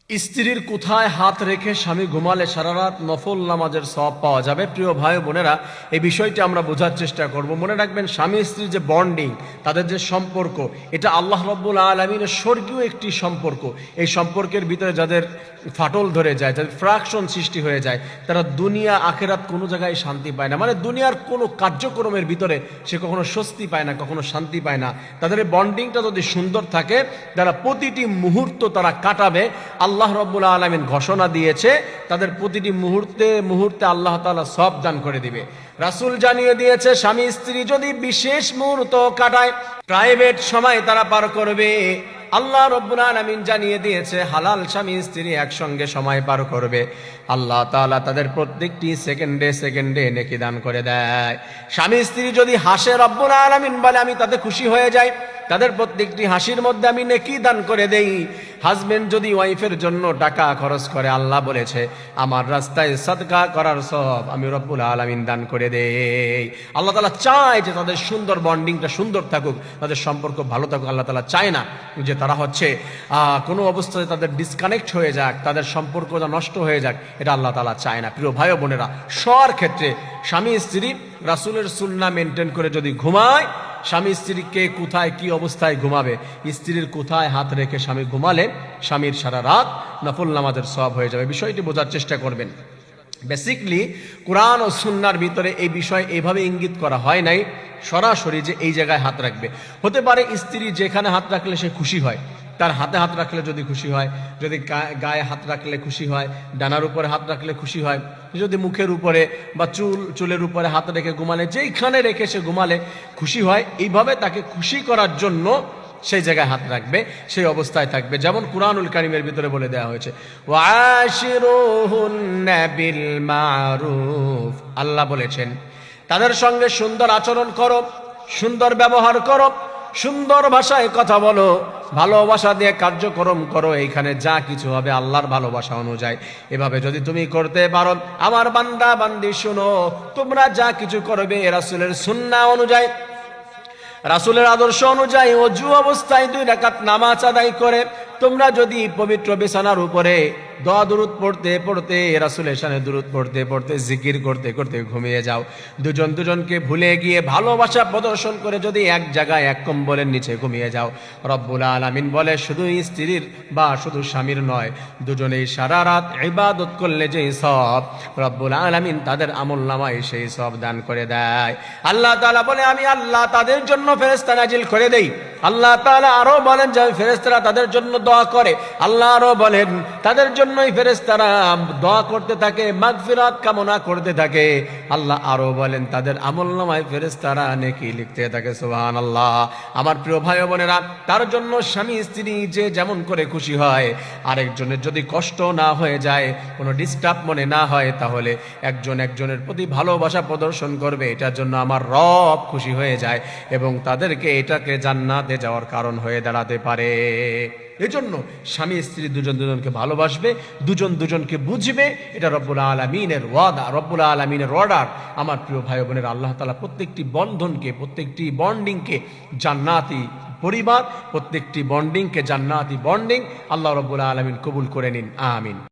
স্ত্রীর কোথায় হাত রেখে স্বামী ঘুমালে সারা রাত নফল নামাজের সওয়াব পাওয়া যাবে? প্রিয় ভাই বোনেরা, এই বিষয়টি আমরা বোঝার চেষ্টা করব। মনে রাখবেন, স্বামী স্ত্রীর যে বন্ডিং, তাদের যে সম্পর্ক, এটা আল্লাহ রাব্বুল আলামিনের স্বর্গীয় একটি সম্পর্ক। এই সম্পর্কের ভিতরে যাদের ফাটল ধরে যায়, যাদের ফ্রাকশন সৃষ্টি হয়ে যায়, তারা দুনিয়া আখেরাত কোনো জায়গায় শান্তি পায় না। মানে দুনিয়ার কোনো কার্যক্রমের ভিতরে সে কখনো স্বস্তি পায় না, কখনো শান্তি পায় না। তাদের এই বন্ডিংটা যদি সুন্দর থাকে, তারা প্রতিটি মুহূর্ত তারা কাটাবে। আল্লাহ রাব্বুল আলামিন ঘোষণা দিয়েছে, তাদের প্রতিটি মুহূর্তে মুহূর্তে আল্লাহ তাআলা সওয়াব দান করে দিবে। রাসূল জানিয়ে দিয়েছে, স্বামী স্ত্রী যদি বিশেষ মুহূর্ত কাটায়, প্রাইভেট সময় তারা পার করবে। আল্লাহ রাব্বুল আলামিন জানিয়ে দিয়েছে, হালাল স্বামী স্ত্রী একসঙ্গে সময় পার করবে, আল্লাহ তাআলা তাদের প্রত্যেকটি সেকেন্ডে সেকেন্ডে নেকি দান করে দেয়। স্বামী স্ত্রী যদি হাসে, রব্বুল আলামিন বলে আমি তাতে খুশি হয়ে যাই, তাদের প্রত্যেকটি হাসির মধ্যে আমি নেকি দান করে দেই। হাজবেন্ড যদি ওয়াইফের জন্য টাকা খরচ করে, আল্লাহ বলেছে আমার রাস্তায় সাদকা করার সওয়াব আমি রব্বুল আলামিন দান করে দেই। আল্লাহ তাআলা চায় যে তাদের সুন্দর বন্ডিংটা সুন্দর থাকুক, তাদের সম্পর্ক ভালো থাকুক। আল্লাহ তাআলা চায় না যে তারা কোনো অবস্থায় তাদের ডিসকানেক্ট হয়ে যাক, তাদের সম্পর্কটা নষ্ট হয়ে যাক, এটা আল্লাহ তাআলা চায় না। প্রিয় ভাই ও বোনেরা, সবার ক্ষেত্রে স্বামী স্ত্রী রাসূলের সুন্নাহ মেনটেন করে যদি ঘুমায়, স্বামী স্ত্রীকে কোথায় কি অবস্থায় ঘুমাবে, স্ত্রীর কোথায় হাত রেখে স্বামী ঘুমালে স্বামীর সারা রাত নফল নামাজের সওয়াব হয়ে যাবে। বিষয়টি বোঝার চেষ্টা করবেন। বেসিকলি কোরআন ও সুন্নাহর ভিতরে এই বিষয় এইভাবে ইঙ্গিত করা হয় নাই সরাসরি যে এই জায়গায় হাত রাখবে। হতে পারে স্ত্রী যেখানে হাত রাখলে সে খুশি হয়, তার হাতে হাত রাখলে যদি খুশি হয়, যদি গায়ে হাত রাখলে খুশি হয়, ডানার উপরে হাত রাখলে খুশি হয়, যদি মুখের উপরে বা চুলের উপরে হাত রেখে ঘুমালে, যেইখানে রেখে সে ঘুমালে খুশি হয়, এইভাবে তাকে খুশি করার জন্য সেই জায়গায় হাত রাখবে, সেই অবস্থায় থাকবে। যেমন কুরআনুল কারীমের ভিতরে বলে দেওয়া হয়েছে, ওয়াশিরুহুন্না বিল মারুফ, আল্লাহ বলেছেন তাদের সঙ্গে সুন্দর আচরণ করো, সুন্দর ব্যবহার করো, সুন্দর ভাষায় কথা বলো, ভালোবাসা দিয়ে কার্যক্রম করো। এইখানে যা কিছু হবে আল্লাহর ভালোবাসা অনুযায়ী। এভাবে যদি তুমি করতে পারো, আমার বান্দা বান্দি শুনো, তোমরা যা কিছু করবে রাসূলের সুন্নাহ অনুযায়ী, রাসূলের আদর্শ অনুযায়ী ওযু অবস্থায় 2 রাকাত নামাজ আদায় করে তোমরা যদি পবিত্র বিছানার উপরে দোয়া দুরূদ পড়তে পড়তে, রাসূলের শানে দুরূদ পড়তে পড়তে, জিকির করতে করতে ঘুমিয়ে যাও, দুজন দুজনকে ভুলে গিয়ে ভালোবাসা প্রদর্শন করে যদি এক জায়গায় এক কম্বলের নিচে ঘুমিয়ে যাও, রব্বুল আলামিন বলে শুধু স্ত্রীর বা শুধু স্বামীর নয়, দুজনেই সারা রাত ইবাদত করলে যেই সওয়াব, রব্বুল আলামিন তাদের আমলনামায় সেই সওয়াব দান করে দেয়। আল্লাহ তাআলা বলে আমি আল্লাহ তাদের জন্য ফেরেশতা নাজিল করে দেই। আল্লাহ তাআলা আরো বলেন যে ফেরেশতারা তাদের জন্য দোয়া করে। আল্লাহ আরো বলেন তাদের জন্যই ফেরেশতারা দোয়া করতে থাকে, মাগফিরাত কামনা করতে থাকে। আল্লাহ আরো বলেন তাদের আমলনামায় ফেরেশতারা নেকি লিখতে থাকে। সুবহানাল্লাহ। আমার প্রিয় ভাই ও বোনেরা, তার জন্য স্বামী স্ত্রী যে যেমন করে খুশি হয়, আরেকজনের যদি কষ্ট না হয়ে যায়, কোনো ডিস্টার্ব মনে না হয়, তাহলে একজন একজনের প্রতি ভালোবাসা প্রদর্শন করবে। এটার জন্য আমার রব খুশি হয়ে যায় এবং তাদেরকে এটাকে জান্নাতে যাওয়ার কারণ হয়ে দাঁড়াতে পারে। এজন্য স্বামী স্ত্রী দুজন দুজনকে ভালোবাসবে, দুজন দুজনকে বুঝবে। এটা রব্বুল আলামিনের ওয়াদা, রব্বুল আলামিনের অর্ডার। আমার প্রিয় ভাই বোনেরা, আল্লাহ তাআলা প্রত্যেকটি বন্ধনকে, প্রত্যেকটি বন্ডিংকে জান্নাতি পরিবার, প্রত্যেকটি বন্ডিংকে জান্নাতি বন্ডিং আল্লাহ রব্বুল আলামিন কবুল করে নিন, আমিন।